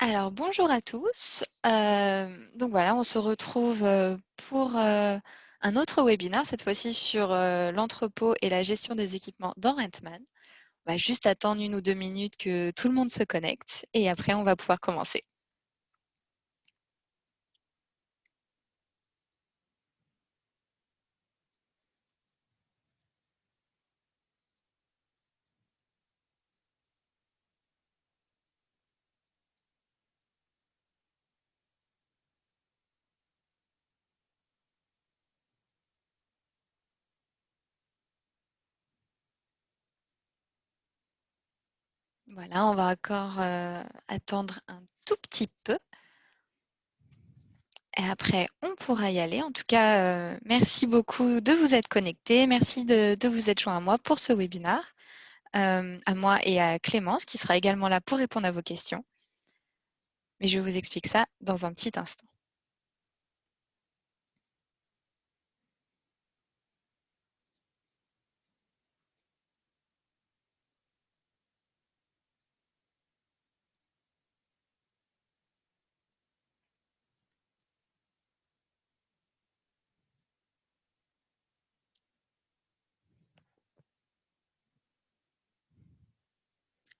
Alors, bonjour à tous. Donc voilà, on se retrouve pour un autre webinaire, cette fois-ci sur l'entrepôt et la gestion des équipements dans Rentman. On va juste attendre 1 ou 2 minutes que tout le monde se connecte et après, on va pouvoir commencer. Voilà, on va encore attendre un tout petit peu. Et après, on pourra y aller. En tout cas, merci beaucoup de vous être connectés. Merci de vous être joints à moi pour ce webinaire. À moi et à Clémence, qui sera également là pour répondre à vos questions. Mais je vous explique ça dans un petit instant.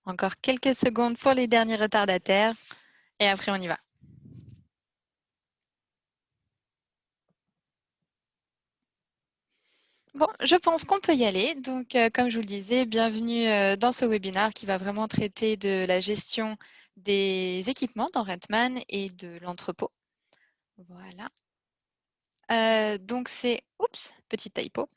Encore quelques secondes pour les derniers retardataires et après on y va. Bon, je pense qu'on peut y aller. Donc, comme je vous le disais, bienvenue dans ce webinaire qui va vraiment traiter de la gestion des équipements dans Rentman et de l'entrepôt. Voilà. Donc, c'est, oups, petite typo,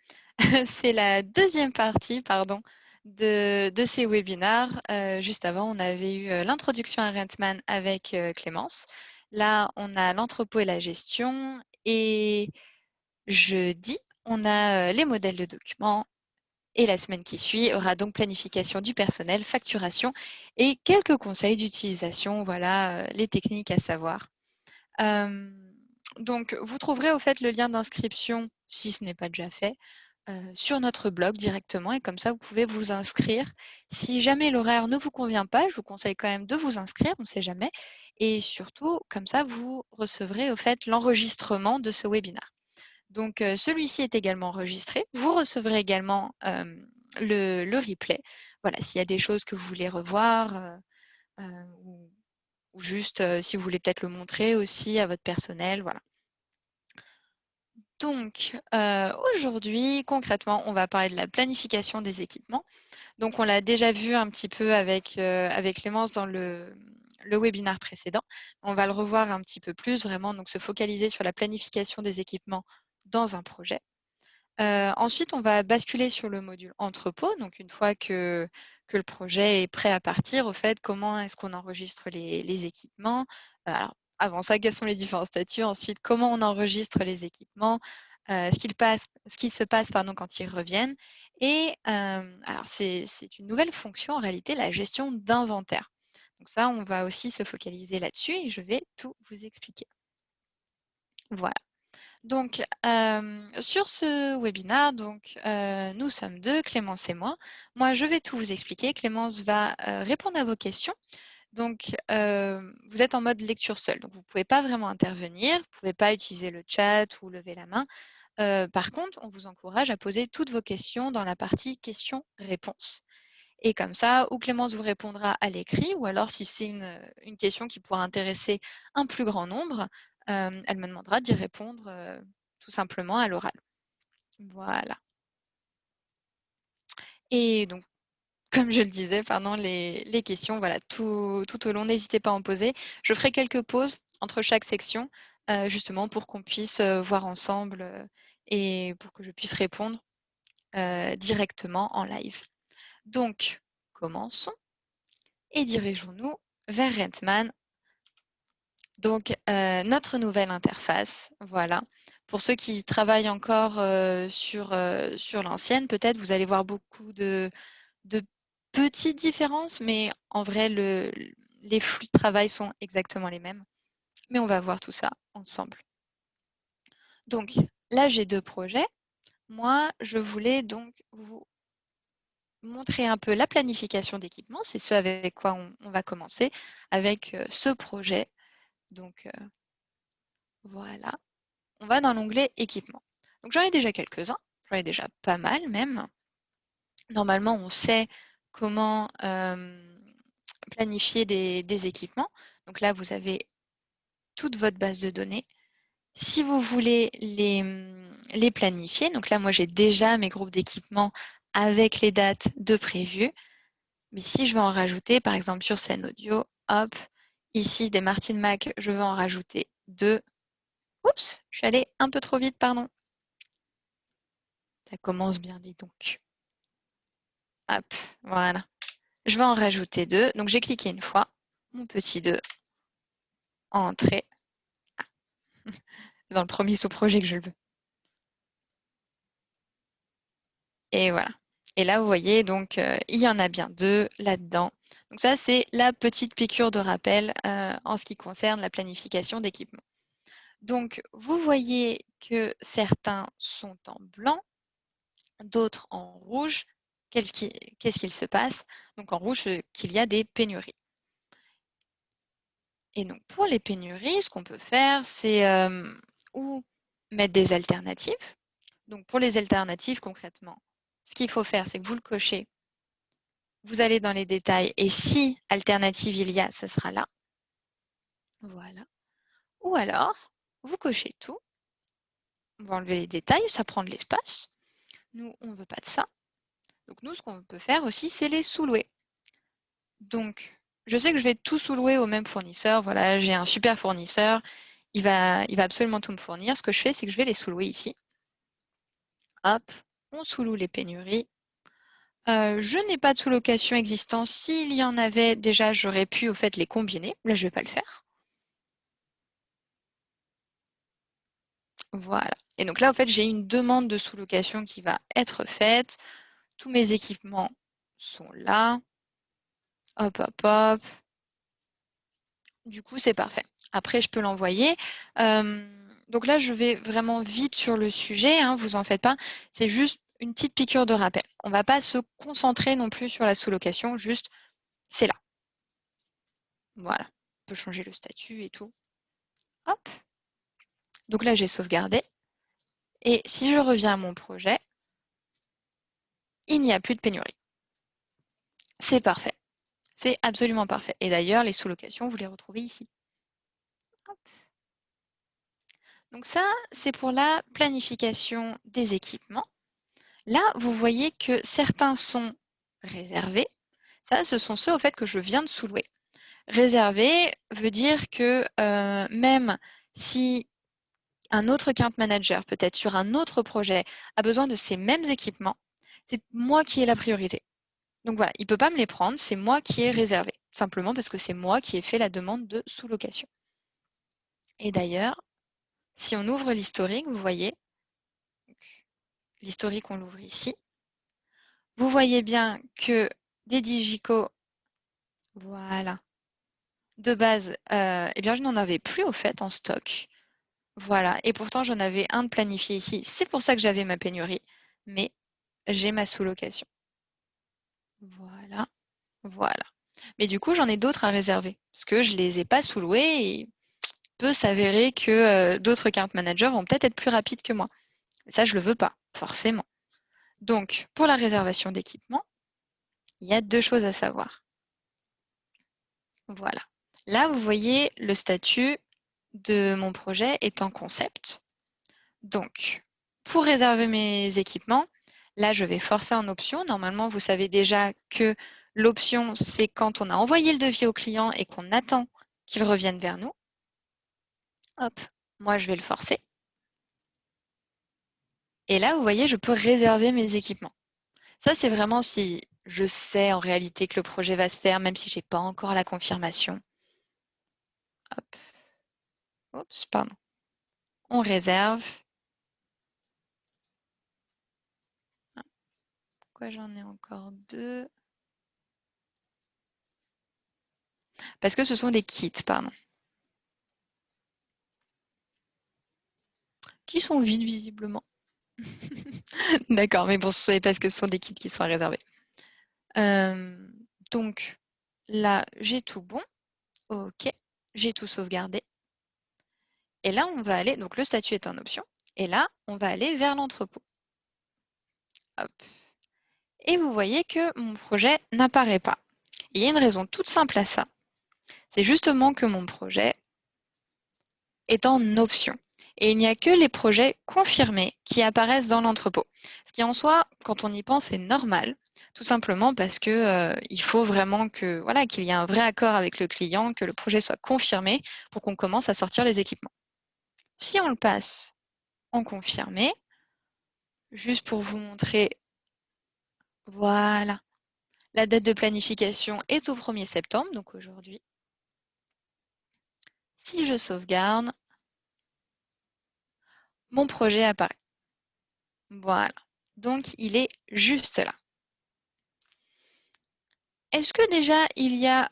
c'est la deuxième partie, pardon, de ces webinaires. Juste avant, on avait eu l'introduction à Rentman avec Clémence. Là, on a l'entrepôt et la gestion. Et jeudi, on a les modèles de documents. Et la semaine qui suit aura donc planification du personnel, facturation et quelques conseils d'utilisation. Voilà les techniques à savoir. Donc, vous trouverez au fait le lien d'inscription, si ce n'est pas déjà fait, sur notre blog directement. Et comme ça, vous pouvez vous inscrire. Si jamais l'horaire ne vous convient pas, je vous conseille quand même de vous inscrire, on ne sait jamais. Et surtout, comme ça, vous recevrez au fait l'enregistrement de ce webinaire. Donc, celui-ci est également enregistré. Vous recevrez également le replay. Voilà, s'il y a des choses que vous voulez revoir ou juste si vous voulez peut-être le montrer aussi à votre personnel, voilà. Donc, aujourd'hui, concrètement, on va parler de la planification des équipements. Donc, on l'a déjà vu un petit peu avec Clémence dans le webinaire précédent. On va le revoir un petit peu plus, vraiment, donc se focaliser sur la planification des équipements dans un projet. Ensuite, on va basculer sur le module entrepôt. Donc, une fois que le projet est prêt à partir, au fait, comment est-ce qu'on enregistre les équipements? Alors, avant ça, quels sont les différents statuts? Ensuite, comment on enregistre les équipements? Ce qui se passe pardon, quand ils reviennent. Et alors, c'est une nouvelle fonction, en réalité, la gestion d'inventaire. Donc ça, on va aussi se focaliser là-dessus et je vais tout vous expliquer. Voilà. Donc, sur ce webinaire, donc, nous sommes deux, Clémence et moi. Moi, je vais tout vous expliquer. Clémence va répondre à vos questions. Donc, vous êtes en mode lecture seule. Donc, vous ne pouvez pas vraiment intervenir. Vous ne pouvez pas utiliser le chat ou lever la main. Par contre, on vous encourage à poser toutes vos questions dans la partie questions-réponses. Et comme ça, ou Clémence vous répondra à l'écrit, ou alors si c'est une question qui pourra intéresser un plus grand nombre, elle me demandera d'y répondre tout simplement à l'oral. Voilà. Et donc, comme je le disais, pardon, les questions, voilà, tout au long, n'hésitez pas à en poser. Je ferai quelques pauses entre chaque section, justement pour qu'on puisse voir ensemble et pour que je puisse répondre directement en live. Donc, commençons et dirigeons-nous vers Rentman. Donc, notre nouvelle interface, voilà. Pour ceux qui travaillent encore sur l'ancienne, peut-être vous allez voir beaucoup de petites différences, mais en vrai, les flux de travail sont exactement les mêmes. Mais on va voir tout ça ensemble. Donc, là, j'ai deux projets. Moi, je voulais donc vous montrer un peu la planification d'équipement. C'est ce avec quoi on va commencer, avec ce projet. Donc, voilà. On va dans l'onglet équipement. Donc, j'en ai déjà quelques-uns. J'en ai déjà pas mal même. Normalement, on sait comment planifier des équipements. Donc là, vous avez toute votre base de données. Si vous voulez les planifier, donc là, moi, j'ai déjà mes groupes d'équipements avec les dates de prévues. Mais si je veux en rajouter, par exemple, sur scène audio, hop, ici, des Martin Mac, je veux en rajouter 2. Oups, je suis allée un peu trop vite, pardon. Ça commence bien, dis donc. Hop, voilà. Je vais en rajouter 2. Donc, j'ai cliqué une fois, mon petit 2, entrée. Dans le premier sous-projet que je le veux. Et voilà. Et là, vous voyez, donc, il y en a bien 2 là-dedans. Donc ça, c'est la petite piqûre de rappel en ce qui concerne la planification d'équipement. Donc, vous voyez que certains sont en blanc, d'autres en rouge. Qu'est-ce qu'il se passe? Donc, en rouge, qu'il y a des pénuries. Et donc, pour les pénuries, ce qu'on peut faire, c'est ou mettre des alternatives. Donc, pour les alternatives, concrètement, ce qu'il faut faire, c'est que vous le cochez. Vous allez dans les détails et si alternative il y a, ce sera là. Voilà. Ou alors, vous cochez tout. On va enlever les détails, ça prend de l'espace. Nous, on ne veut pas de ça. Donc nous, ce qu'on peut faire aussi, c'est les sous-louer. Donc, je sais que je vais tout sous-louer au même fournisseur. Voilà, j'ai un super fournisseur. Il va absolument tout me fournir. Ce que je fais, c'est que je vais les sous-louer ici. Hop, on sous-loue les pénuries. Je n'ai pas de sous-location existant. S'il y en avait déjà, j'aurais pu au fait les combiner. Là, je ne vais pas le faire. Voilà. Et donc là, en fait, j'ai une demande de sous-location qui va être faite. Tous mes équipements sont là. Hop, hop, hop. Du coup, c'est parfait. Après, je peux l'envoyer. Donc là, je vais vraiment vite sur le sujet, hein, vous en faites pas. C'est juste une petite piqûre de rappel. On ne va pas se concentrer non plus sur la sous-location, juste c'est là. Voilà. On peut changer le statut et tout. Hop. Donc là, j'ai sauvegardé. Et si je reviens à mon projet, il n'y a plus de pénurie. C'est parfait. C'est absolument parfait. Et d'ailleurs, les sous-locations, vous les retrouvez ici. Hop. Donc ça, c'est pour la planification des équipements. Là, vous voyez que certains sont réservés. Ça, ce sont ceux au fait que je viens de sous-louer. Réservé veut dire que même si un autre account manager, peut-être sur un autre projet, a besoin de ces mêmes équipements, c'est moi qui ai la priorité. Donc voilà, il ne peut pas me les prendre, c'est moi qui ai réservé, simplement parce que c'est moi qui ai fait la demande de sous-location. Et d'ailleurs, si on ouvre l'historique, vous voyez, l'historique, on l'ouvre ici, vous voyez bien que des Digico, voilà, de base, eh bien, je n'en avais plus au fait en stock. Voilà, et pourtant j'en avais un de planifié ici. C'est pour ça que j'avais ma pénurie, mais j'ai ma sous-location. Voilà, voilà. Mais du coup, j'en ai d'autres à réserver, parce que je ne les ai pas sous-loués et il peut s'avérer que d'autres account managers vont peut-être être plus rapides que moi. Et ça, je ne le veux pas, forcément. Donc, pour la réservation d'équipement, il y a 2 choses à savoir. Voilà. Là, vous voyez le statut de mon projet est en concept. Donc, pour réserver mes équipements, là, je vais forcer en option. Normalement, vous savez déjà que l'option, c'est quand on a envoyé le devis au client et qu'on attend qu'il revienne vers nous. Hop, moi, je vais le forcer. Et là, vous voyez, je peux réserver mes équipements. Ça, c'est vraiment si je sais en réalité que le projet va se faire, même si je n'ai pas encore la confirmation. Hop. Oups, pardon. On réserve. Pourquoi j'en ai encore 2? Parce que ce sont des kits, pardon. Qui sont vides, visiblement. D'accord, mais bon, ce n'est parce que ce sont des kits qui sont réservés. Donc là, j'ai tout bon. OK, j'ai tout sauvegardé. Et là, on va aller, donc le statut est en option. Et là, on va aller vers l'entrepôt. Hop. Et vous voyez que mon projet n'apparaît pas. Il y a une raison toute simple à ça. C'est justement que mon projet est en option. Et il n'y a que les projets confirmés qui apparaissent dans l'entrepôt. Ce qui en soi, quand on y pense, est normal, tout simplement parce que il faut vraiment que voilà, qu'il y ait un vrai accord avec le client, que le projet soit confirmé pour qu'on commence à sortir les équipements. Si on le passe en confirmé, juste pour vous montrer, voilà, la date de planification est au 1er septembre, donc aujourd'hui. Si je sauvegarde, mon projet apparaît. Voilà. Donc, il est juste là. Est-ce que déjà, il y a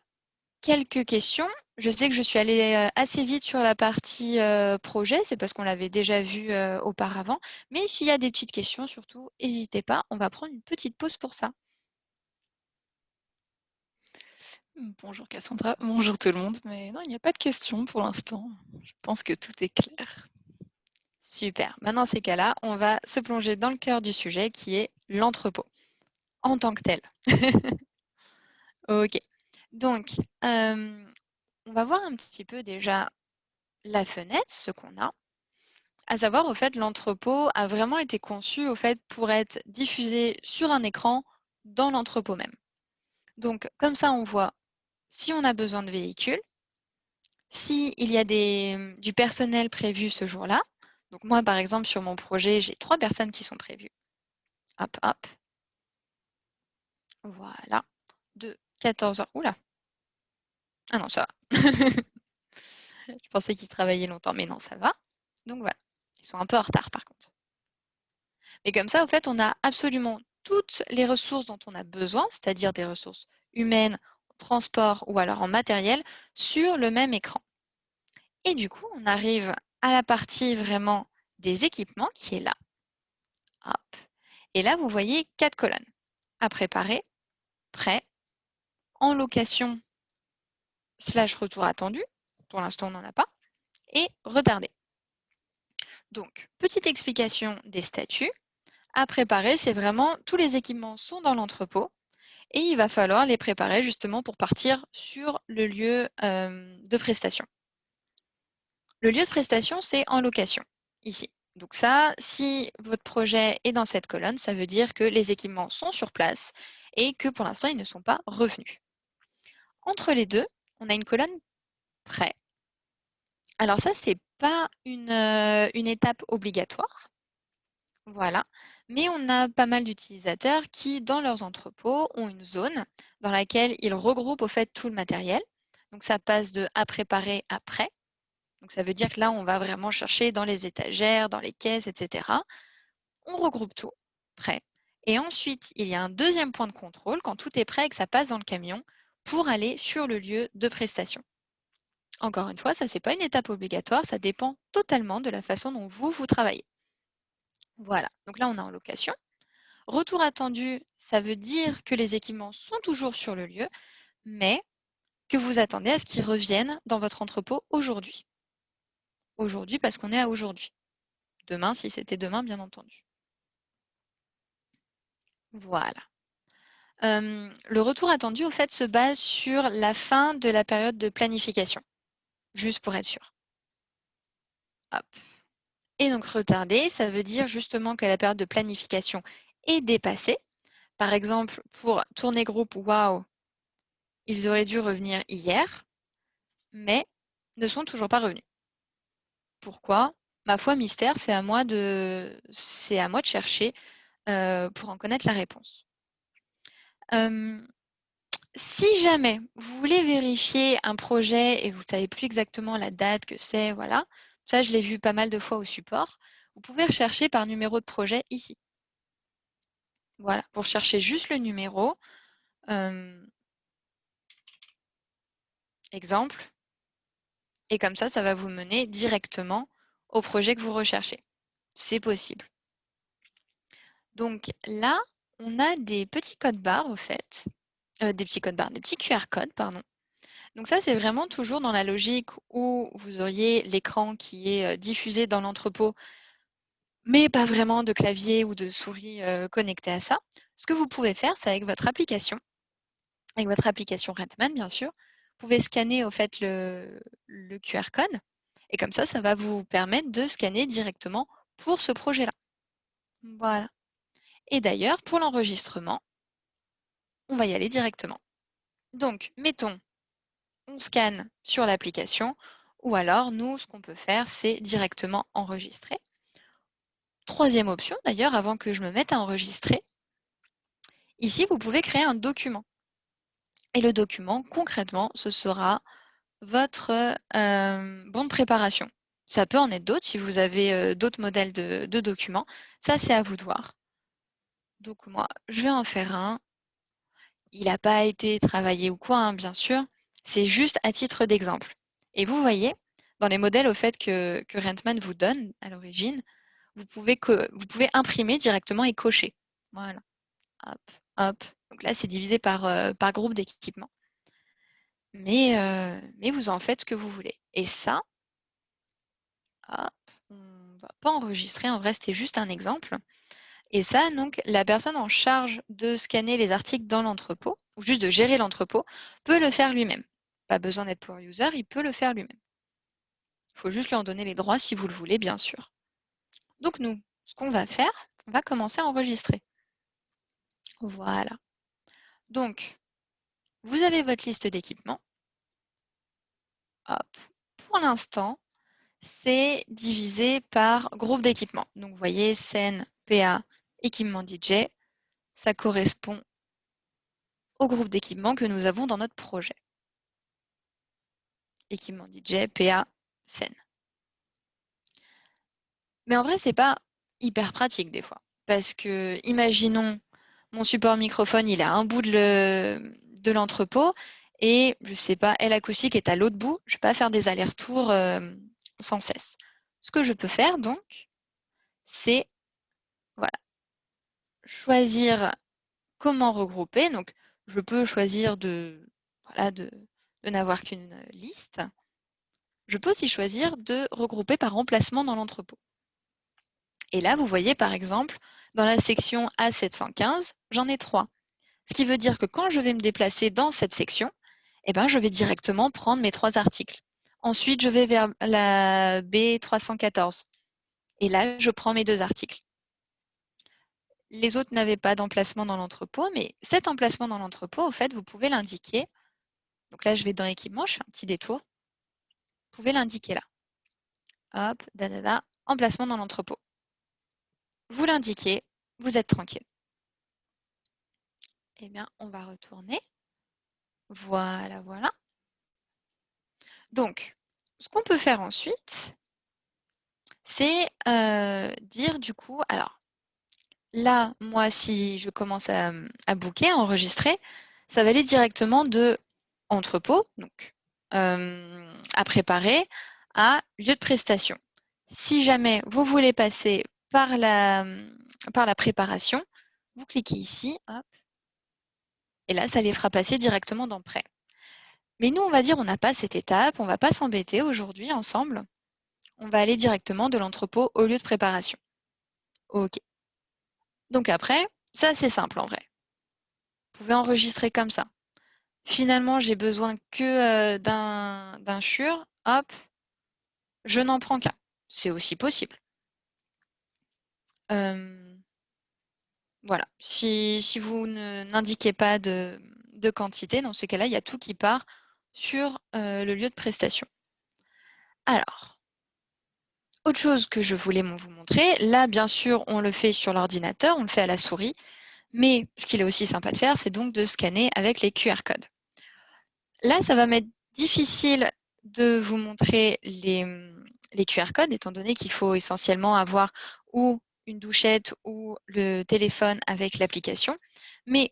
quelques questions? Je sais que je suis allée assez vite sur la partie projet, c'est parce qu'on l'avait déjà vu auparavant. Mais s'il y a des petites questions, surtout, n'hésitez pas. On va prendre une petite pause pour ça. Bonjour Cassandra, bonjour tout le monde, mais non, il n'y a pas de questions pour l'instant. Je pense que tout est clair. Super. Maintenant, ces cas-là, on va se plonger dans le cœur du sujet qui est l'entrepôt en tant que tel. Ok. Donc, on va voir un petit peu déjà la fenêtre, ce qu'on a. À savoir, au fait, l'entrepôt a vraiment été conçu au fait pour être diffusé sur un écran dans l'entrepôt même. Donc, comme ça, on voit si on a besoin de véhicules, s'il y a du personnel prévu ce jour-là. Donc moi, par exemple, sur mon projet, j'ai 3 personnes qui sont prévues. Hop, hop. Voilà. De 14 heures. Oula. Ah non, ça va. Je pensais qu'ils travaillaient longtemps, mais non, ça va. Donc voilà. Ils sont un peu en retard par contre. Et comme ça, au fait, on a absolument toutes les ressources dont on a besoin, c'est-à-dire des ressources humaines, en transport ou alors en matériel, sur le même écran. Et du coup, on arrive à la partie vraiment des équipements qui est là. Hop. Et là, vous voyez 4 colonnes. À préparer, prêt, en location, slash retour attendu. Pour l'instant, on n'en a pas. Et retardé. Donc, petite explication des statuts. À préparer, c'est vraiment tous les équipements sont dans l'entrepôt et il va falloir les préparer justement pour partir sur le lieu de prestation. Le lieu de prestation, c'est en location, ici. Donc ça, si votre projet est dans cette colonne, ça veut dire que les équipements sont sur place et que pour l'instant, ils ne sont pas revenus. Entre les deux, on a une colonne prêt. Alors ça, c'est pas une étape obligatoire. Voilà. Mais on a pas mal d'utilisateurs qui, dans leurs entrepôts, ont une zone dans laquelle ils regroupent au fait tout le matériel. Donc ça passe de à préparer à prêt. Donc ça veut dire que là, on va vraiment chercher dans les étagères, dans les caisses, etc. On regroupe tout, prêt. Et ensuite, il y a un deuxième point de contrôle quand tout est prêt et que ça passe dans le camion pour aller sur le lieu de prestation. Encore une fois, ça, c'est pas une étape obligatoire, ça dépend totalement de la façon dont vous travaillez. Voilà, donc là, on est en location. Retour attendu, ça veut dire que les équipements sont toujours sur le lieu, mais que vous attendez à ce qu'ils reviennent dans votre entrepôt aujourd'hui. Aujourd'hui parce qu'on est à aujourd'hui. Demain, si c'était demain, bien entendu. Voilà. Le retour attendu, au fait, se base sur la fin de la période de planification, juste pour être sûr. Hop. Et donc retardé, ça veut dire justement que la période de planification est dépassée. Par exemple, pour tournée groupe, waouh, ils auraient dû revenir hier, mais ne sont toujours pas revenus. Pourquoi? Ma foi, mystère, c'est à moi de chercher pour en connaître la réponse. Si jamais vous voulez vérifier un projet et vous ne savez plus exactement la date que c'est, voilà, ça je l'ai vu pas mal de fois au support, vous pouvez rechercher par numéro de projet ici. Voilà, pour chercher juste le numéro. Exemple. Et comme ça va vous mener directement au projet que vous recherchez. C'est possible. Donc là, on a des petits codes barres, au fait, des petits codes barres, des petits QR codes, pardon. Donc ça, c'est vraiment toujours dans la logique où vous auriez l'écran qui est diffusé dans l'entrepôt, mais pas vraiment de clavier ou de souris connecté à ça. Ce que vous pouvez faire, c'est avec votre application Rentman, bien sûr, vous pouvez scanner au fait le QR code et comme ça va vous permettre de scanner directement pour ce projet-là. Voilà. Et d'ailleurs, pour l'enregistrement, on va y aller directement. Donc, mettons, on scanne sur l'application ou alors, nous, ce qu'on peut faire, c'est directement enregistrer. Troisième option, d'ailleurs, avant que je me mette à enregistrer, ici, vous pouvez créer un document. Et le document, concrètement, ce sera votre bon de préparation. Ça peut en être d'autres si vous avez d'autres modèles de documents. Ça, c'est à vous de voir. Donc moi, je vais en faire un. Il n'a pas été travaillé ou quoi, hein, bien sûr. C'est juste à titre d'exemple. Et vous voyez, dans les modèles au fait que Rentman vous donne à l'origine, vous pouvez imprimer directement et cocher. Voilà. Hop, hop. Donc là, c'est divisé par groupe d'équipement. Mais vous en faites ce que vous voulez. Et ça, hop, on va pas enregistrer. En vrai, c'était juste un exemple. Et ça, donc, la personne en charge de scanner les articles dans l'entrepôt, ou juste de gérer l'entrepôt, peut le faire lui-même. Pas besoin d'être power user, il peut le faire lui-même. Il faut juste lui en donner les droits si vous le voulez, bien sûr. Donc nous, ce qu'on va faire, on va commencer à enregistrer. Voilà. Donc, vous avez votre liste d'équipements. Hop. Pour l'instant, c'est divisé par groupe d'équipements. Donc, vous voyez, scène, PA, équipement DJ, ça correspond au groupe d'équipements que nous avons dans notre projet. Équipement DJ, PA, scène. Mais en vrai, c'est pas hyper pratique des fois. Parce que, imaginons, mon support microphone, il est à un bout de l'entrepôt et, je sais pas, elle acoustique est à l'autre bout. Je vais pas faire des allers-retours sans cesse. Ce que je peux faire, donc, c'est voilà, choisir comment regrouper. Donc, je peux choisir voilà, de n'avoir qu'une liste. Je peux aussi choisir de regrouper par emplacement dans l'entrepôt. Et là, vous voyez, par exemple, dans la section A715, j'en ai 3. Ce qui veut dire que quand je vais me déplacer dans cette section, eh ben, je vais directement prendre mes 3 articles. Ensuite, je vais vers la B314. Et là, je prends mes 2 articles. Les autres n'avaient pas d'emplacement dans l'entrepôt, mais cet emplacement dans l'entrepôt, au fait, vous pouvez l'indiquer. Donc là, je vais dans équipement, je fais un petit détour. Vous pouvez l'indiquer là. Hop, emplacement dans l'entrepôt. Vous l'indiquez, vous êtes tranquille. Eh bien, on va retourner. Voilà, voilà. Donc, ce qu'on peut faire ensuite, c'est dire du coup, alors là, moi, si je commence à booker, à enregistrer, ça va aller directement de entrepôt, donc à préparer, à lieu de prestation. Si jamais vous voulez passer par la préparation, vous cliquez ici, hop, et là, ça les fera passer directement dans prêt. Mais nous, on va dire, on n'a pas cette étape, on ne va pas s'embêter aujourd'hui ensemble. On va aller directement de l'entrepôt au lieu de préparation. OK. Donc après, c'est assez simple en vrai. Vous pouvez enregistrer comme ça. Finalement, j'ai besoin que d'un SURE. Hop, je n'en prends qu'un. C'est aussi possible. Voilà. Si vous n'indiquez pas de quantité, dans ces cas-là, il y a tout qui part sur le lieu de prestation. Alors, autre chose que je voulais vous montrer, là, bien sûr, on le fait sur l'ordinateur, on le fait à la souris, mais ce qu'il est aussi sympa de faire, c'est donc de scanner avec les QR codes. Là, ça va m'être difficile de vous montrer les QR codes, étant donné qu'il faut essentiellement avoir ou une douchette ou le téléphone avec l'application, mais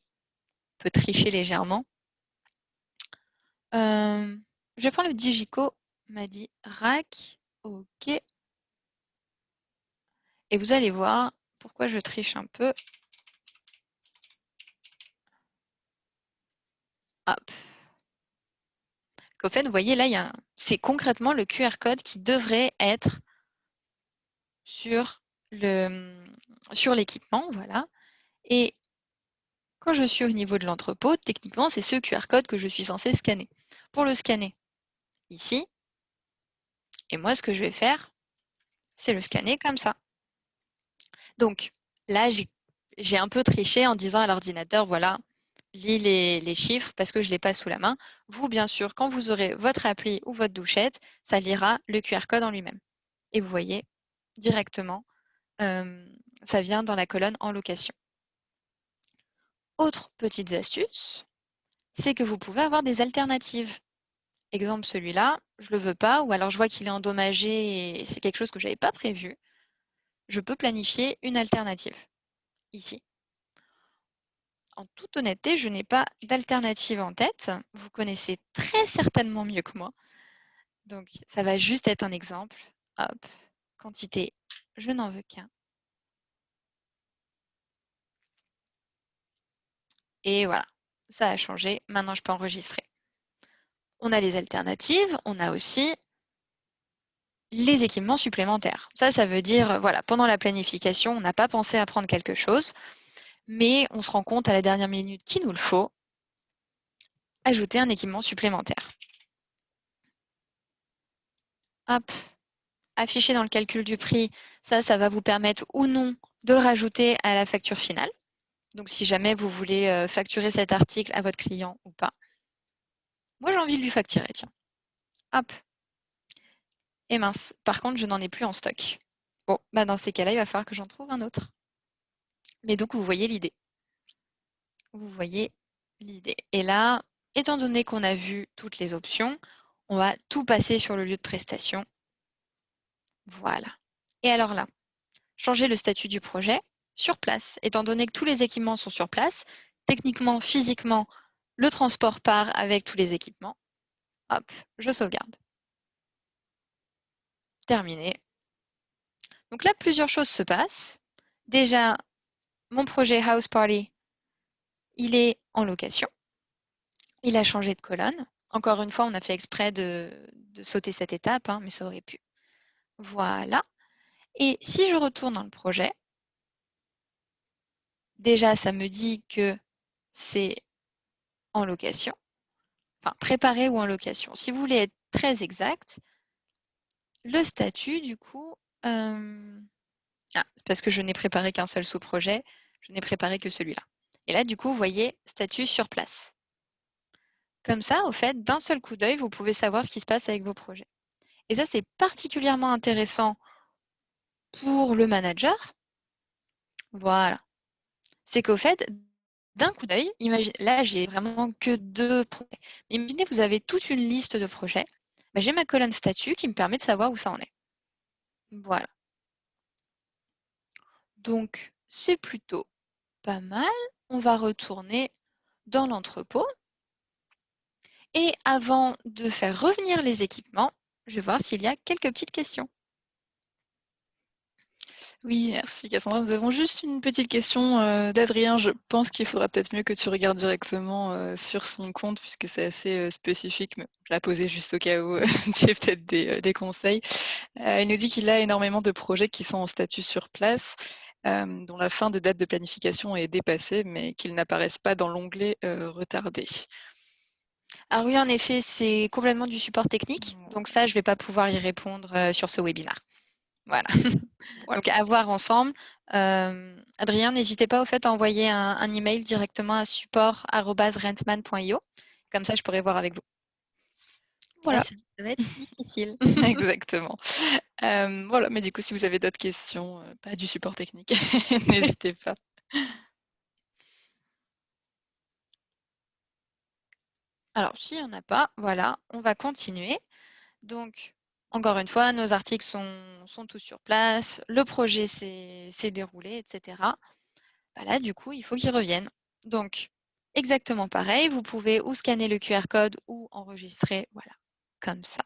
on peut tricher légèrement. Je vais prendre le Digico, m'a dit RAC, OK. Et vous allez voir pourquoi je triche un peu. Hop. Qu'au fait, vous voyez, là, c'est concrètement le QR code qui devrait être sur l'équipement, voilà. Et quand je suis au niveau de l'entrepôt, techniquement, c'est ce QR code que je suis censée scanner. Pour le scanner ici, et moi, ce que je vais faire, c'est le scanner comme ça. Donc là, j'ai un peu triché en disant à l'ordinateur, voilà, lis les chiffres parce que je ne l'ai pas sous la main. Vous, bien sûr, quand vous aurez votre appli ou votre douchette, ça lira le QR code en lui-même. Et vous voyez directement, ça vient dans la colonne en location. Autre petite astuce, c'est que vous pouvez avoir des alternatives. Exemple, celui-là, je le veux pas, ou alors je vois qu'il est endommagé et c'est quelque chose que je n'avais pas prévu. Je peux planifier une alternative ici. En toute honnêteté, je n'ai pas d'alternative en tête. Vous connaissez très certainement mieux que moi. Donc, ça va juste être un exemple. Hop, quantité, je n'en veux qu'un. Et voilà, ça a changé. Maintenant, je peux enregistrer. On a les alternatives. On a aussi les équipements supplémentaires. Ça veut dire, voilà, pendant la planification, on n'a pas pensé à prendre quelque chose, mais on se rend compte à la dernière minute qu'il nous le faut. Ajouter un équipement supplémentaire. Hop, affiché dans le calcul du prix, ça va vous permettre ou non de le rajouter à la facture finale. Donc, si jamais vous voulez facturer cet article à votre client ou pas. Moi, j'ai envie de lui facturer, tiens. Hop. Et mince, par contre, je n'en ai plus en stock. Bon, bah dans ces cas-là, il va falloir que j'en trouve un autre. Mais donc, vous voyez l'idée. Vous voyez l'idée. Et là, étant donné qu'on a vu toutes les options, on va tout passer sur le lieu de prestation. Voilà. Et alors là, changer le statut du projet sur place. Étant donné que tous les équipements sont sur place, techniquement, physiquement, le transport part avec tous les équipements. Hop, je sauvegarde. Terminé. Donc là, plusieurs choses se passent. Déjà, mon projet House Party, il est en location. Il a changé de colonne. Encore une fois, on a fait exprès de sauter cette étape, hein, mais ça aurait pu. Voilà. Et si je retourne dans le projet, déjà, ça me dit que c'est en location. Enfin, préparé ou en location. Si vous voulez être très exact, le statut, du coup, parce que je n'ai préparé qu'un seul sous-projet, je n'ai préparé que celui-là. Et là, du coup, vous voyez statut sur place. Comme ça, au fait, d'un seul coup d'œil, vous pouvez savoir ce qui se passe avec vos projets. Et ça, c'est particulièrement intéressant pour le manager. Voilà. C'est qu'au fait, d'un coup d'œil, là, j'ai vraiment que 2 projets. Imaginez, vous avez toute une liste de projets. Bah, j'ai ma colonne statut qui me permet de savoir où ça en est. Voilà. Donc, c'est plutôt pas mal. On va retourner dans l'entrepôt. Et avant de faire revenir les équipements, je vais voir s'il y a quelques petites questions. Oui, merci Cassandra. Nous avons juste une petite question d'Adrien. Je pense qu'il faudra peut-être mieux que tu regardes directement sur son compte puisque c'est assez spécifique, mais je la posais juste au cas où tu as peut-être des conseils. Il nous dit qu'il a énormément de projets qui sont en statut sur place, dont la fin de date de planification est dépassée, mais qu'ils n'apparaissent pas dans l'onglet retardé. Alors oui, en effet, c'est complètement du support technique. Donc ça, je ne vais pas pouvoir y répondre sur ce webinaire. Voilà. Voilà. Donc à voir ensemble. Adrien, n'hésitez pas au fait à envoyer un email directement à support@rentman.io. Comme ça, je pourrai voir avec vous. Voilà. Là, ça va être difficile. Exactement. Voilà, mais du coup, si vous avez d'autres questions, pas du support technique, n'hésitez pas. Alors, s'il n'y en a pas, voilà, on va continuer. Donc, encore une fois, nos articles sont tous sur place, le projet s'est déroulé, etc. Bah là, du coup, il faut qu'ils reviennent. Donc, exactement pareil, vous pouvez ou scanner le QR code ou enregistrer, voilà, comme ça.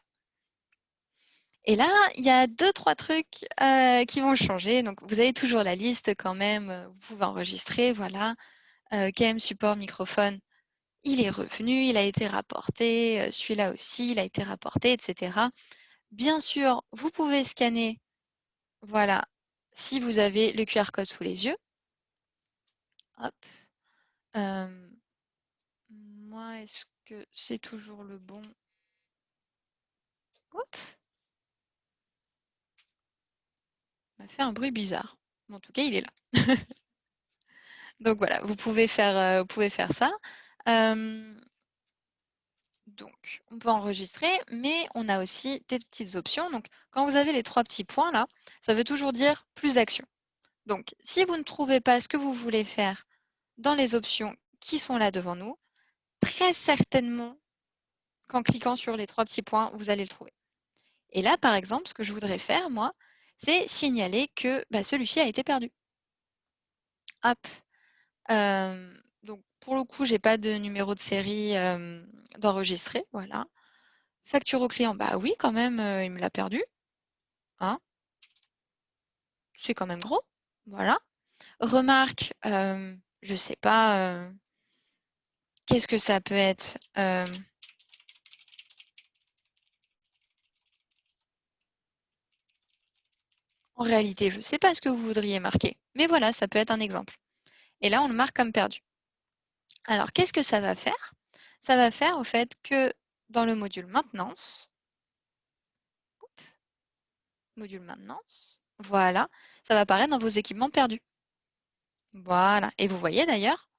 Et là, il y a 2-3 trucs qui vont changer. Donc, vous avez toujours la liste quand même. Vous pouvez enregistrer, voilà. KM support microphone, il est revenu, il a été rapporté, celui-là aussi, il a été rapporté, etc. Bien sûr, vous pouvez scanner, voilà, si vous avez le QR code sous les yeux. Hop. Moi, est-ce que c'est toujours le bon? Hop, il m'a fait un bruit bizarre. Mais en tout cas, il est là. Donc voilà, vous pouvez faire ça. Donc, on peut enregistrer, mais on a aussi des petites options. Donc, quand vous avez les 3 petits points là, ça veut toujours dire plus d'action. Donc, si vous ne trouvez pas ce que vous voulez faire dans les options qui sont là devant nous, très certainement qu'en cliquant sur les 3 petits points, vous allez le trouver. Et là, par exemple, ce que je voudrais faire, moi, c'est signaler que celui-ci a été perdu. Hop. Donc, pour le coup, j'ai pas de numéro de série d'enregistré. Voilà. Facture au client, bah oui, quand même, il me l'a perdu. Hein. C'est quand même gros. Voilà. Remarque, je sais pas, qu'est-ce que ça peut être? En réalité, je ne sais pas ce que vous voudriez marquer, mais voilà, ça peut être un exemple. Et là, on le marque comme perdu. Alors, qu'est-ce que ça va faire? Ça va faire au fait que dans le module maintenance, module maintenance, voilà, ça va apparaître dans vos équipements perdus. Voilà. Et vous voyez d'ailleurs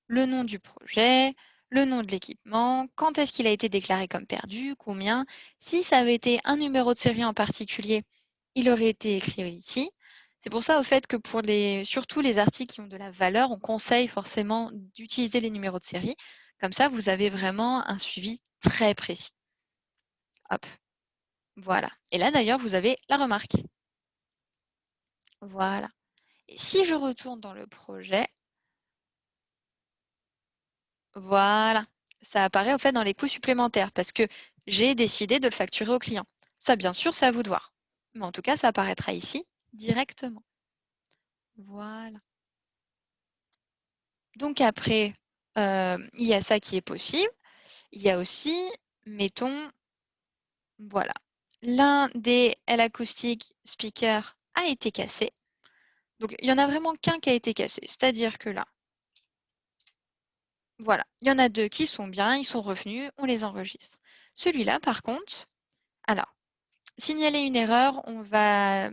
le nom du projet, le nom de l'équipement, quand est-ce qu'il a été déclaré comme perdu, combien. Si ça avait été un numéro de série en particulier, il aurait été écrit ici. C'est pour ça au fait que pour surtout les articles qui ont de la valeur, on conseille forcément d'utiliser les numéros de série. Comme ça, vous avez vraiment un suivi très précis. Hop, voilà. Et là d'ailleurs, vous avez la remarque. Voilà. Et si je retourne dans le projet, voilà, ça apparaît au fait dans les coûts supplémentaires parce que j'ai décidé de le facturer au client. Ça, bien sûr, c'est à vous de voir. Mais en tout cas, ça apparaîtra ici directement. Voilà. Donc après, il y a ça qui est possible. Il y a aussi, mettons, voilà, l'un des L-Acoustic speakers a été cassé. Donc, il y en a vraiment qu'un qui a été cassé. C'est-à-dire que là, voilà, il y en a 2 qui sont bien, ils sont revenus, on les enregistre. Celui-là, par contre, alors, signaler une erreur, on va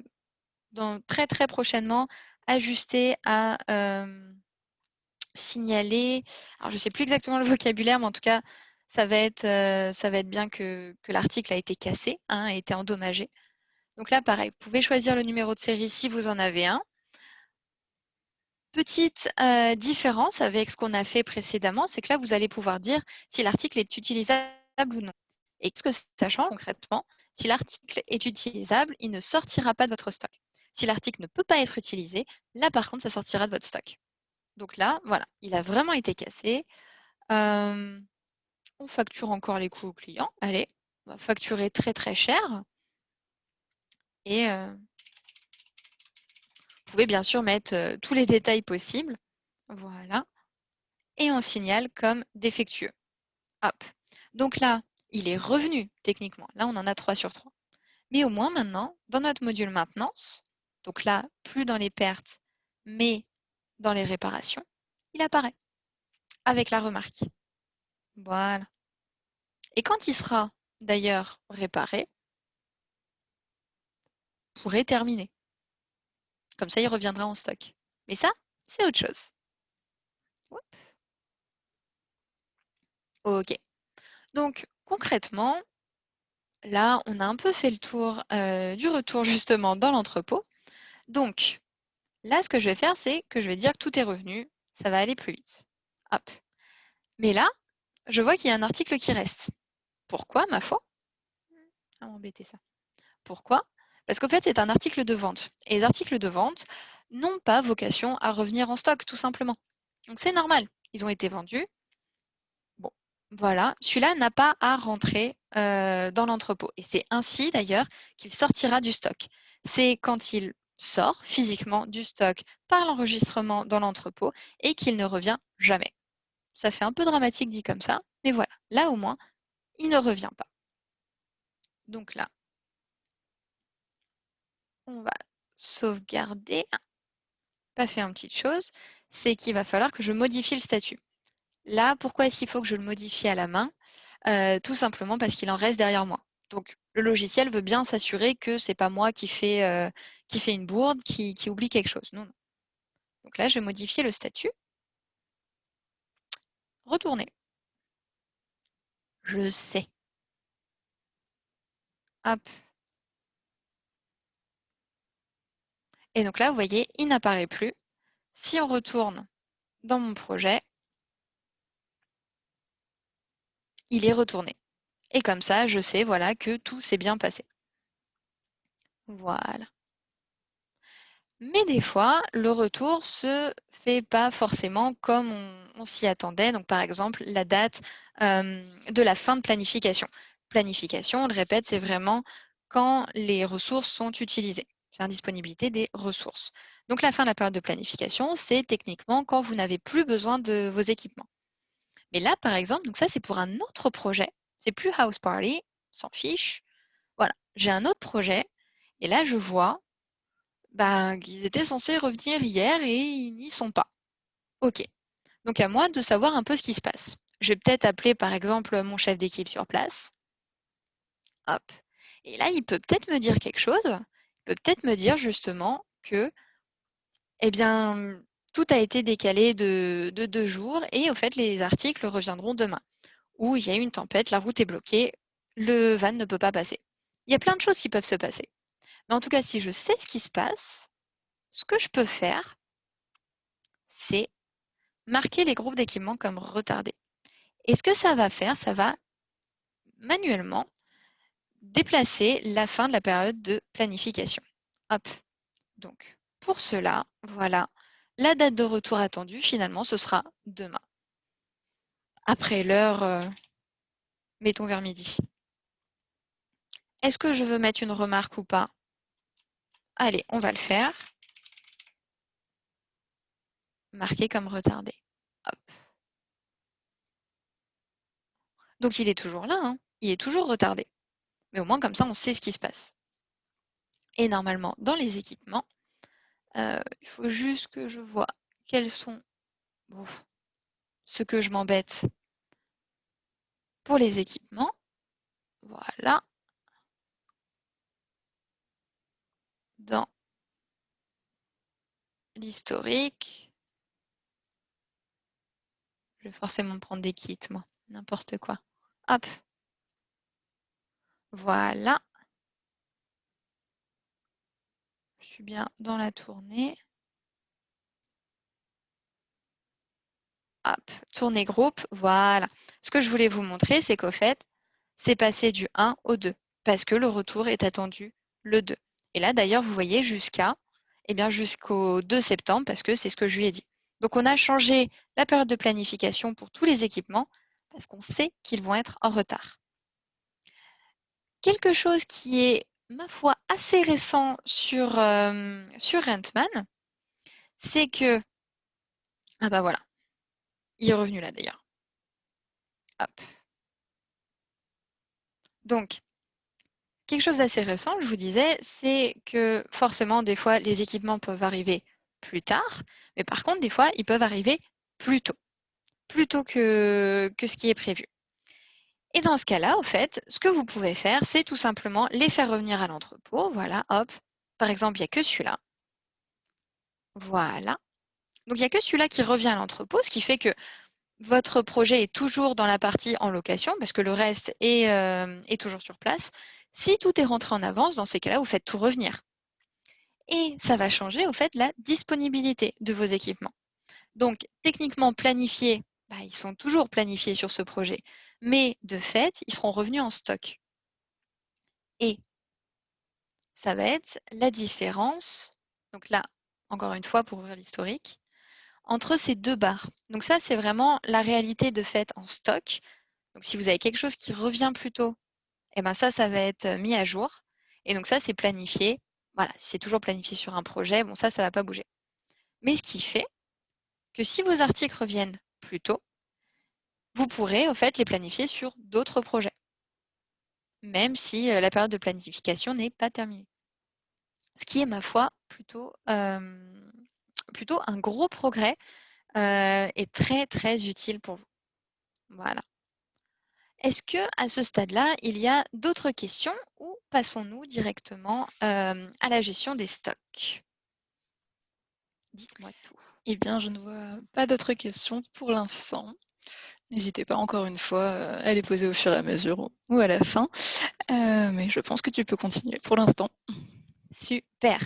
très très prochainement ajuster à signaler, alors je ne sais plus exactement le vocabulaire, mais en tout cas, ça va être bien que l'article a été cassé, hein, a été endommagé. Donc là, pareil, vous pouvez choisir le numéro de série si vous en avez un. Petite différence avec ce qu'on a fait précédemment, c'est que là, vous allez pouvoir dire si l'article est utilisable ou non. Et ce que ça change concrètement, si l'article est utilisable, il ne sortira pas de votre stock. Si l'article ne peut pas être utilisé, là par contre, ça sortira de votre stock. Donc là, voilà, il a vraiment été cassé. On facture encore les coûts au client. Allez, on va facturer très très cher. Et vous pouvez bien sûr mettre tous les détails possibles. Voilà. Et on signale comme défectueux. Hop. Donc là, il est revenu techniquement. Là, on en a 3 sur 3. Mais au moins maintenant, dans notre module maintenance, donc là, plus dans les pertes, mais dans les réparations, il apparaît avec la remarque. Voilà. Et quand il sera d'ailleurs réparé, vous pourrez terminer. Comme ça, il reviendra en stock. Mais ça, c'est autre chose. Oups. OK. Donc concrètement, là, on a un peu fait le tour du retour justement dans l'entrepôt. Donc, là, ce que je vais faire, c'est que je vais dire que tout est revenu. Ça va aller plus vite. Hop. Mais là, je vois qu'il y a un article qui reste. Pourquoi, ma foi? Ah, m'embêter ça. Pourquoi? Parce qu'en fait, c'est un article de vente. Et les articles de vente n'ont pas vocation à revenir en stock, tout simplement. Donc c'est normal. Ils ont été vendus. Bon, voilà. Celui-là n'a pas à rentrer dans l'entrepôt. Et c'est ainsi, d'ailleurs, qu'il sortira du stock. C'est quand il sort physiquement du stock par l'enregistrement dans l'entrepôt et qu'il ne revient jamais. Ça fait un peu dramatique dit comme ça, mais voilà. Là, au moins, il ne revient pas. Donc là, on va sauvegarder. Pas fait une petite chose, c'est qu'il va falloir que je modifie le statut. Là, pourquoi est-ce qu'il faut que je le modifie à la main? Tout simplement parce qu'il en reste derrière moi. Donc le logiciel veut bien s'assurer que c'est pas moi qui fait une bourde, qui oublie quelque chose. Non, non. Donc là, je vais modifier le statut. Retourner. Je sais. Hop. Et donc là, vous voyez, il n'apparaît plus. Si on retourne dans mon projet, il est retourné. Et comme ça, je sais voilà, que tout s'est bien passé. Voilà. Mais des fois, le retour se fait pas forcément comme on s'y attendait. Donc, par exemple, la date de la fin de planification. Planification, on le répète, c'est vraiment quand les ressources sont utilisées. C'est la disponibilité des ressources. Donc, la fin de la période de planification, c'est techniquement quand vous n'avez plus besoin de vos équipements. Mais là, par exemple, donc ça, c'est pour un autre projet. C'est plus House Party, on s'en fiche. Voilà, j'ai un autre projet. Et là, je vois qu'ils étaient censés revenir hier et ils n'y sont pas. OK. Donc à moi de savoir un peu ce qui se passe. Je vais peut-être appeler par exemple mon chef d'équipe sur place. Hop. Et là, il peut peut-être me dire quelque chose. Il peut peut-être me dire justement que, eh bien, tout a été décalé de 2 jours et au fait, les articles reviendront demain. Ou il y a eu une tempête, la route est bloquée, le van ne peut pas passer. Il y a plein de choses qui peuvent se passer. Mais en tout cas, si je sais ce qui se passe, ce que je peux faire, c'est marquer les groupes d'équipements comme retardés. Et ce que ça va faire, ça va manuellement déplacer la fin de la période de planification. Hop. Donc, pour cela, voilà, la date de retour attendue, finalement, ce sera demain. Après l'heure, mettons vers midi. Est-ce que je veux mettre une remarque ou pas? Allez, on va le faire. Marquer comme retardé. Hop. Donc, il est toujours là, hein. Il est toujours retardé. Mais au moins, comme ça, on sait ce qui se passe. Et normalement, dans les équipements, il faut juste que je vois quels sont ce que je m'embête pour les équipements. Voilà. Dans l'historique. Je vais forcément prendre des kits, moi. N'importe quoi. Hop. Voilà. Je suis bien dans la tournée. Hop. Tournée groupe. Voilà. Ce que je voulais vous montrer, c'est qu'au fait, c'est passé du 1 au 2 parce que le retour est attendu le 2. Et là, d'ailleurs, vous voyez jusqu'au 2 septembre parce que c'est ce que je lui ai dit. Donc, on a changé la période de planification pour tous les équipements parce qu'on sait qu'ils vont être en retard. Quelque chose qui est, ma foi, assez récent sur Rentman, c'est que, ah bah voilà, il est revenu là d'ailleurs. Hop. Donc, quelque chose d'assez récent, je vous disais, c'est que forcément, des fois, les équipements peuvent arriver plus tard, mais par contre, des fois, ils peuvent arriver plus tôt que ce qui est prévu. Et dans ce cas-là, au fait, ce que vous pouvez faire, c'est tout simplement les faire revenir à l'entrepôt. Voilà, hop. Par exemple, il n'y a que celui-là. Voilà. Donc, il n'y a que celui-là qui revient à l'entrepôt, ce qui fait que votre projet est toujours dans la partie en location, parce que le reste est toujours sur place. Si tout est rentré en avance, dans ces cas-là, vous faites tout revenir. Et ça va changer, au fait, la disponibilité de vos équipements. Donc, techniquement planifiés, ils sont toujours planifiés sur ce projet, mais de fait, ils seront revenus en stock. Et ça va être la différence, donc là, encore une fois, pour ouvrir l'historique, entre ces deux barres. Donc ça, c'est vraiment la réalité de fait en stock. Donc si vous avez quelque chose qui revient plus tôt, eh ben ça va être mis à jour. Et donc ça, c'est planifié. Voilà, si c'est toujours planifié sur un projet, bon ça va pas bouger. Mais ce qui fait que si vos articles reviennent plus tôt, vous pourrez, au fait, les planifier sur d'autres projets, même si la période de planification n'est pas terminée. Ce qui est, ma foi, plutôt un gros progrès et très, très utile pour vous. Voilà. Est-ce que à ce stade-là, il y a d'autres questions ou passons-nous directement à la gestion des stocks? Dites-moi tout. Eh bien, je ne vois pas d'autres questions pour l'instant. N'hésitez pas encore une fois, à les poser au fur et à mesure ou à la fin. Mais je pense que tu peux continuer pour l'instant. Super.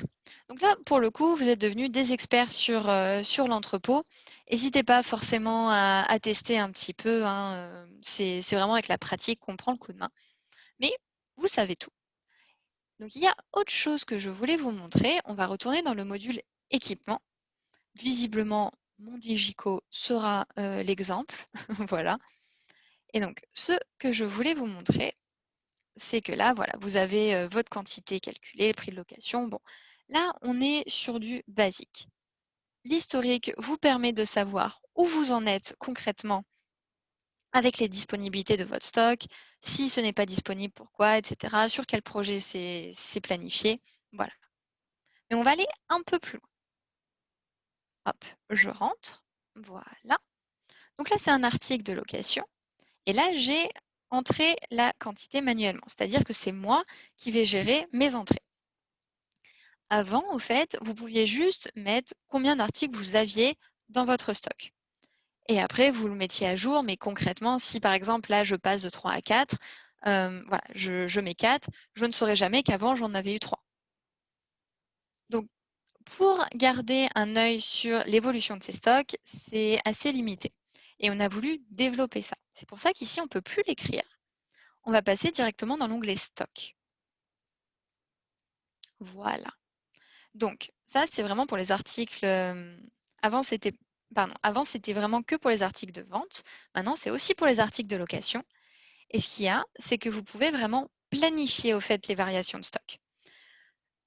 Donc là, pour le coup, vous êtes devenus des experts sur l'entrepôt. N'hésitez pas forcément à tester un petit peu, hein, c'est vraiment avec la pratique qu'on prend le coup de main. Mais vous savez tout. Donc il y a autre chose que je voulais vous montrer. On va retourner dans le module équipement. Visiblement, mon Digico sera l'exemple. Voilà. Et donc, ce que je voulais vous montrer, c'est que là, voilà, vous avez votre quantité calculée, le prix de location. Bon, là, on est sur du basique. L'historique vous permet de savoir où vous en êtes concrètement avec les disponibilités de votre stock, si ce n'est pas disponible, pourquoi, etc., sur quel projet c'est planifié. Voilà. Mais on va aller un peu plus loin. Hop, je rentre. Voilà. Donc là, c'est un article de location. Et là, j'ai entré la quantité manuellement, c'est-à-dire que c'est moi qui vais gérer mes entrées. Avant, au fait, vous pouviez juste mettre combien d'articles vous aviez dans votre stock. Et après, vous le mettiez à jour, mais concrètement, si par exemple, là, je passe de 3 à 4, voilà, je mets 4, je ne saurais jamais qu'avant, j'en avais eu 3. Donc, pour garder un œil sur l'évolution de ces stocks, c'est assez limité. Et on a voulu développer ça. C'est pour ça qu'ici, on ne peut plus l'écrire. On va passer directement dans l'onglet stock. Voilà. Donc, ça, c'est vraiment pour les articles. Avant, c'était avant, c'était vraiment que pour les articles de vente. Maintenant, c'est aussi pour les articles de location. Et ce qu'il y a, c'est que vous pouvez vraiment planifier au fait les variations de stock.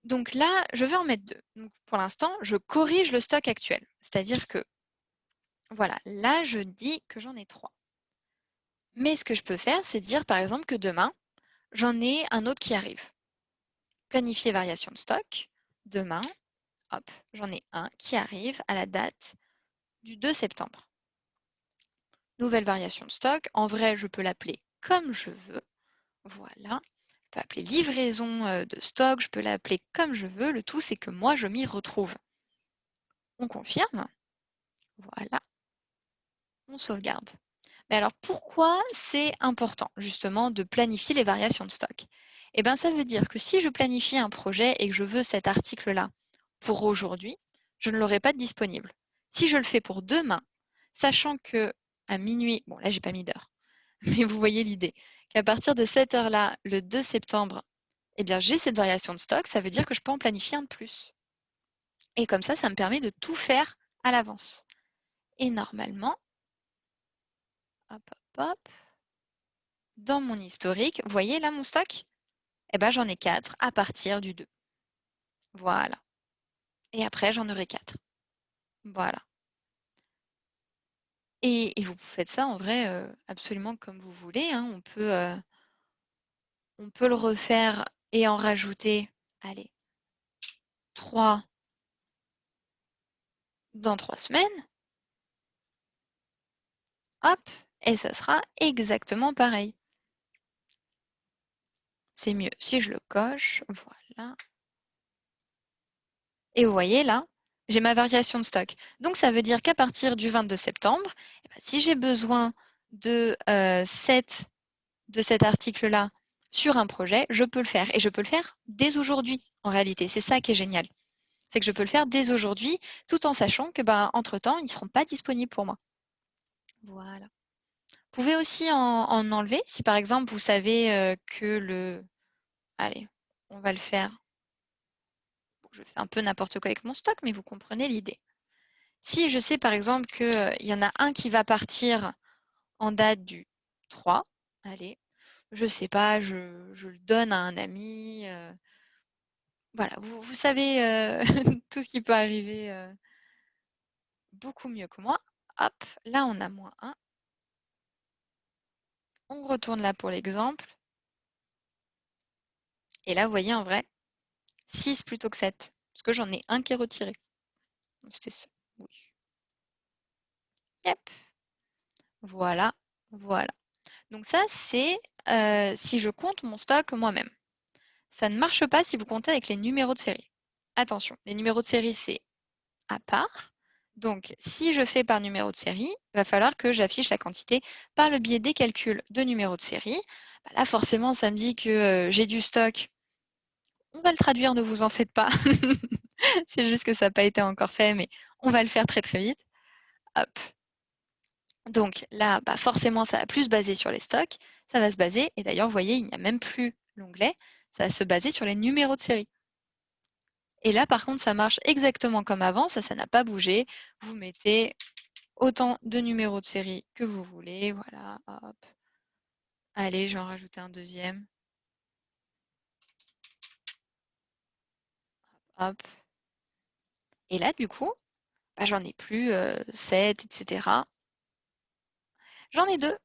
Donc là, je vais en mettre deux. Donc, pour l'instant, je corrige le stock actuel. C'est-à-dire que, voilà, là, je dis que j'en ai 3. Mais ce que je peux faire, c'est dire, par exemple, que demain, j'en ai un autre qui arrive. Planifier variation de stock. Demain, hop, j'en ai un qui arrive à la date du 2 septembre. Nouvelle variation de stock. En vrai, je peux l'appeler comme je veux. Voilà. Je peux appeler livraison de stock. Je peux l'appeler comme je veux. Le tout, c'est que moi, je m'y retrouve. On confirme. Voilà. On sauvegarde. Mais alors, pourquoi c'est important, justement, de planifier les variations de stock? Eh bien, ça veut dire que si je planifie un projet et que je veux cet article-là pour aujourd'hui, je ne l'aurai pas de disponible. Si je le fais pour demain, sachant que à minuit, bon là j'ai pas mis d'heure, mais vous voyez l'idée, qu'à partir de cette heure-là, le 2 septembre, eh bien j'ai cette variation de stock, ça veut dire que je peux en planifier un de plus. Et comme ça me permet de tout faire à l'avance. Et normalement, hop, hop, hop, dans mon historique, vous voyez là mon stock? Eh ben j'en ai 4 à partir du 2. Voilà. Et après, j'en aurai 4. Voilà. Et vous faites ça en vrai absolument comme vous voulez, hein. On peut le refaire et en rajouter, allez, 3 dans 3 semaines. Hop, et ça sera exactement pareil. C'est mieux si je le coche, voilà. Et vous voyez là, j'ai ma variation de stock. Donc ça veut dire qu'à partir du 22 septembre, eh ben, si j'ai besoin de, de cet article-là sur un projet, je peux le faire. Et je peux le faire dès aujourd'hui, en réalité. C'est ça qui est génial. C'est que je peux le faire dès aujourd'hui, tout en sachant que, ben, entre-temps, ils ne seront pas disponibles pour moi. Voilà. Vous pouvez aussi en enlever, si par exemple, vous savez que le... Allez, on va le faire. Bon, je fais un peu n'importe quoi avec mon stock, mais vous comprenez l'idée. Si je sais par exemple qu'il y en a un qui va partir en date du 3, allez, je sais pas, je le donne à un ami. Voilà, vous savez tout ce qui peut arriver beaucoup mieux que moi. Hop, là on a -1. On retourne là pour l'exemple. Et là, vous voyez, en vrai, 6 plutôt que 7. Parce que j'en ai un qui est retiré. C'était ça. Oui. Yep. Voilà, voilà. Donc ça, c'est si je compte mon stock moi-même. Ça ne marche pas si vous comptez avec les numéros de série. Attention, les numéros de série, c'est à part. Donc, si je fais par numéro de série, il va falloir que j'affiche la quantité par le biais des calculs de numéro de série. Bah là, forcément, ça me dit que j'ai du stock. On va le traduire, ne vous en faites pas. C'est juste que ça n'a pas été encore fait, mais on va le faire très très vite. Hop. Donc là, bah forcément, ça va plus se baser sur les stocks. Ça va se baser, et d'ailleurs, vous voyez, il n'y a même plus l'onglet. Ça va se baser sur les numéros de série. Et là, par contre, ça marche exactement comme avant. Ça n'a pas bougé. Vous mettez autant de numéros de série que vous voulez. Voilà, hop. Allez, je vais en rajouter un deuxième. Hop. Et là, du coup, bah, j'en ai plus 7, etc. J'en ai 2.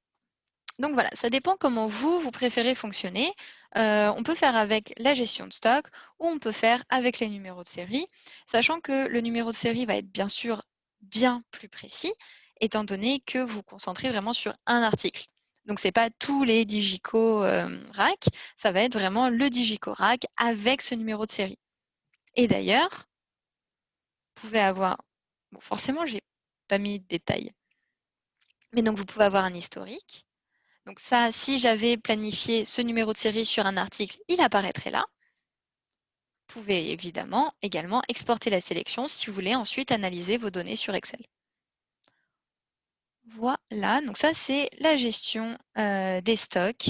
Donc voilà, ça dépend comment vous préférez fonctionner. On peut faire avec la gestion de stock ou on peut faire avec les numéros de série, sachant que le numéro de série va être bien sûr bien plus précis, étant donné que vous vous concentrez vraiment sur un article. Donc, ce n'est pas tous les Digico rack, ça va être vraiment le Digico rack avec ce numéro de série. Et d'ailleurs, vous pouvez avoir, bon, forcément, je n'ai pas mis de détails, mais donc vous pouvez avoir un historique. Donc ça, si j'avais planifié ce numéro de série sur un article, il apparaîtrait là. Vous pouvez évidemment également exporter la sélection si vous voulez ensuite analyser vos données sur Excel. Voilà, donc ça c'est la gestion des stocks.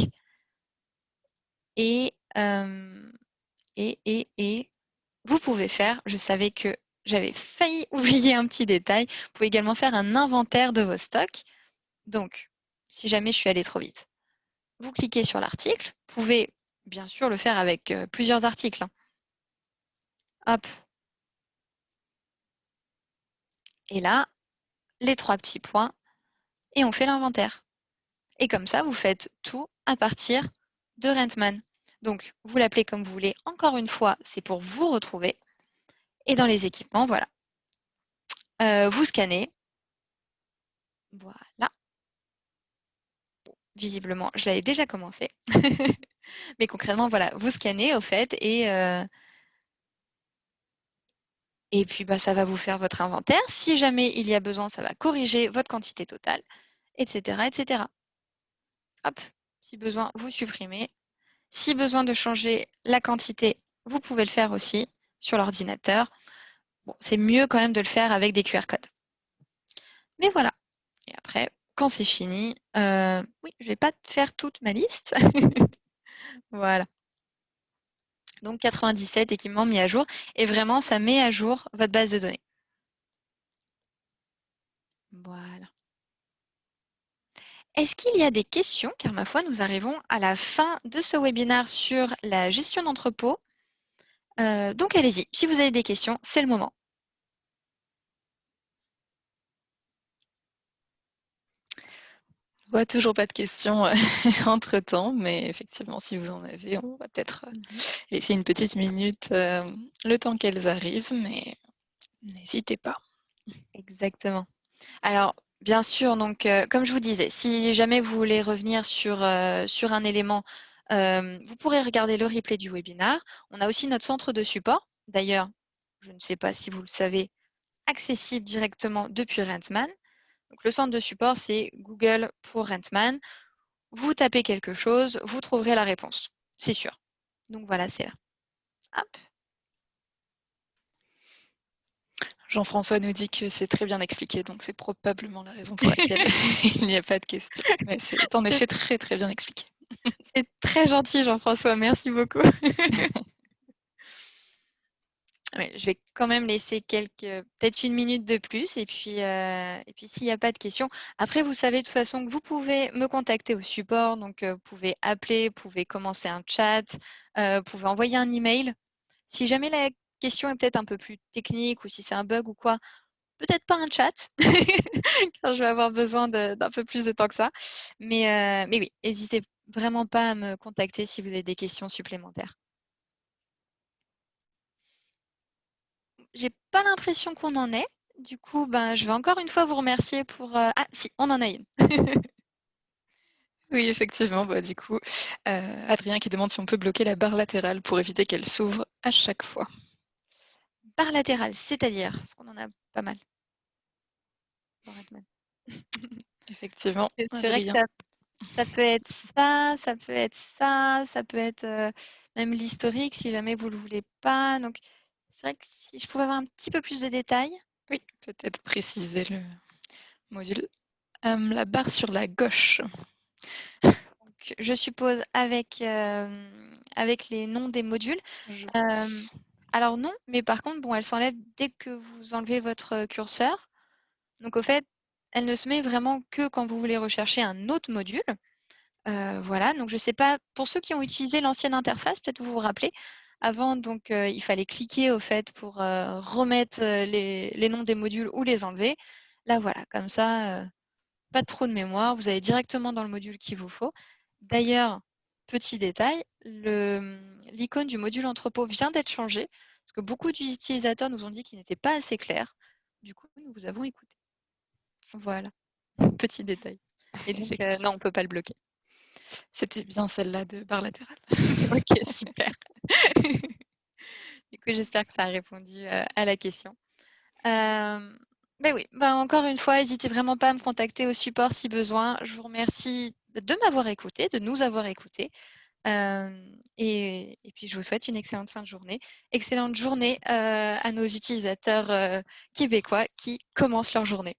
Et vous pouvez faire, je savais que j'avais failli oublier un petit détail, vous pouvez également faire un inventaire de vos stocks. Donc, si jamais je suis allée trop vite, vous cliquez sur l'article. Vous pouvez bien sûr le faire avec plusieurs articles. Hop. Et là, les 3 petits points et on fait l'inventaire. Et comme ça, vous faites tout à partir de Rentman. Donc, vous l'appelez comme vous voulez. Encore une fois, c'est pour vous retrouver. Et dans les équipements, voilà. Vous scannez. Voilà. Visiblement, je l'avais déjà commencé. Mais concrètement, voilà, vous scannez au fait et puis bah, ça va vous faire votre inventaire. Si jamais il y a besoin, ça va corriger votre quantité totale, etc., etc. Hop, si besoin, vous supprimez. Si besoin de changer la quantité, vous pouvez le faire aussi sur l'ordinateur. Bon, c'est mieux quand même de le faire avec des QR codes. Mais voilà. Et après, quand c'est fini, oui, je ne vais pas faire toute ma liste. Voilà. Donc 97 équipements mis à jour. Et vraiment, ça met à jour votre base de données. Voilà. Est-ce qu'il y a des questions? Car ma foi, nous arrivons à la fin de ce webinaire sur la gestion d'entrepôt. Donc allez-y, si vous avez des questions, c'est le moment. Je vois toujours pas de questions entre-temps, mais effectivement, si vous en avez, on va peut-être laisser une petite minute le temps qu'elles arrivent, mais n'hésitez pas. Exactement. Alors, bien sûr, donc, comme je vous disais, si jamais vous voulez revenir sur un élément, vous pourrez regarder le replay du webinaire. On a aussi notre centre de support. D'ailleurs, je ne sais pas si vous le savez, accessible directement depuis Rentman. Donc, le centre de support, c'est Google pour Rentman. Vous tapez quelque chose, vous trouverez la réponse, c'est sûr. Donc voilà, c'est là. Hop. Jean-François nous dit que c'est très bien expliqué, donc c'est probablement la raison pour laquelle il n'y a pas de questions. Mais c'est en effet très très bien expliqué. C'est très gentil, Jean-François, merci beaucoup. Ouais, je vais quand même laisser peut-être une minute de plus et puis s'il n'y a pas de questions. Après, vous savez de toute façon que vous pouvez me contacter au support, donc vous pouvez appeler, vous pouvez commencer un chat, vous pouvez envoyer un email. Si jamais la question est peut-être un peu plus technique ou si c'est un bug ou quoi, peut-être pas un chat, car je vais avoir besoin d'un peu plus de temps que ça. Mais oui, n'hésitez vraiment pas à me contacter si vous avez des questions supplémentaires. J'ai pas l'impression qu'on en ait. Du coup, ben, je vais encore une fois vous remercier pour... Ah si, on en a une. Oui, effectivement, bah, du coup, Adrien qui demande si on peut bloquer la barre latérale pour éviter qu'elle s'ouvre à chaque fois. Barre latérale, c'est-à-dire, parce qu'on en a pas mal. Dans Redman. Effectivement, Et c'est vrai que Adrien. ça peut être ça, ça peut être ça, ça peut être même l'historique si jamais vous le voulez pas. Donc, c'est vrai que si je pouvais avoir un petit peu plus de détails. Oui, peut-être préciser le module. La barre sur la gauche. Donc, je suppose avec les noms des modules. Je Euh, pense. alors non, mais par contre, bon, elle s'enlève dès que vous enlevez votre curseur. Donc au fait, elle ne se met vraiment que quand vous voulez rechercher un autre module. Voilà, donc je ne sais pas, pour ceux qui ont utilisé l'ancienne interface, peut-être vous vous rappelez, avant, donc il fallait cliquer au fait pour remettre les noms des modules ou les enlever. Là, voilà, comme ça, pas trop de mémoire, vous allez directement dans le module qu'il vous faut. D'ailleurs, petit détail, l'icône du module entrepôt vient d'être changée, parce que beaucoup d'utilisateurs nous ont dit qu'il n'était pas assez clair. Du coup, nous vous avons écouté. Voilà, petit détail. Et donc, Effectivement. non, on ne peut pas le bloquer. C'était bien celle-là de barre latérale. Ok, super. Du coup, j'espère que ça a répondu à la question. Ben oui, ben encore une fois, n'hésitez vraiment pas à me contacter au support si besoin. Je vous remercie de m'avoir écouté, de nous avoir écoutés. Et puis, je vous souhaite une excellente fin de journée. Excellente journée à nos utilisateurs québécois qui commencent leur journée.